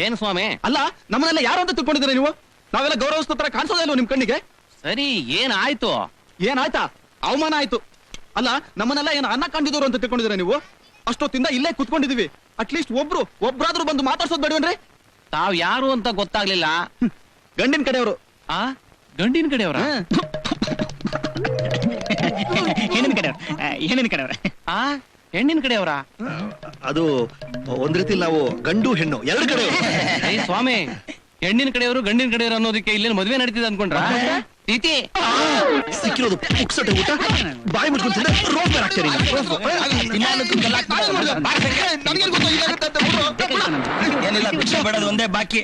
ಏನ್ ಸ್ವಾಮಿ? ಅಲ್ಲ, ನಮ್ಮನ್ನೆಲ್ಲ ಯಾರು ಅಂತ ತಿಳ್ಕೊಂಡಿದ್ದೀರಾ ನೀವು? ನಾವೆಲ್ಲ ಗೌರವಿಸ್ತ ತರ ಕಾಣಿಸೋದೇ ಇಲ್ವ ನಿಮ್ ಕಣ್ಣಿಗೆ? ಸರಿ, ಏನಾಯ್ತು? ಏನಾಯ್ತಾ? ಅವಮಾನ ಆಯ್ತು. ಅಲ್ಲ, ನಮ್ಮನ್ನೆಲ್ಲ ಏನು ಅನ್ನ ಕಂಡಿದವರು ಅಂತ ತಿಳ್ಕೊಂಡಿದ್ದೀರಾ ನೀವು? ಅಷ್ಟೊತ್ತಿಂದ ಇಲ್ಲೇ ಕುತ್ಕೊಂಡಿದೀವಿ. ಅಟ್ಲೀಸ್ಟ್ ಒಬ್ರಾದ್ರೂ ಬಂದು ಮಾತಾಡ್ಸೋದ್ ಬೇಡವೇನ್ರಿ? ತಾವ್ ಯಾರು ಅಂತ ಗೊತ್ತಾಗ್ಲಿಲ್ಲ. ಗಂಡಿನ ಕಡೆಯವರು. ಆ ಗಂಡಿನ ಕಡೆಯವರ? ಹೆಣ್ಣಿನ ಕಡೆಯವ್ರ. ಹೆಣ್ಣಿನ ಕಡೆಯವ್ರ. ಆ ಹೆಣ್ಣಿನ ಕಡೆಯವರ? ಅದು ಒಂದ್ ರೀತಿ ನಾವು ಗಂಡು ಹೆಣ್ಣು ಎರಡು ಕಡೆ. ಸ್ವಾಮಿ, ಹೆಣ್ಣಿನ ಕಡೆಯವರು ಗಂಡಿನ ಕಡೆಯವರು ಅನ್ನೋದಕ್ಕೆ ಇಲ್ಲಿ ಮದ್ವೆ ನಡೀತಿದೆ ಅನ್ಕೊಂಡ್ರ? ತಿಥಿ ಸಿಕ್ಕಿರೋದು ಪುಕ್ಸಟೆ ಊಟ, ಬಾಯಿ ಮುಚ್ಕೊಂಡ್ ರೋಡ್ ಮೇಲೆ ಹಾಕ್ತೀರಿ. ಏನಿಲ್ಲ, ಭಿಕ್ಷೆ ಬೇಡದು ಒಂದೇ ಬಾಕಿ.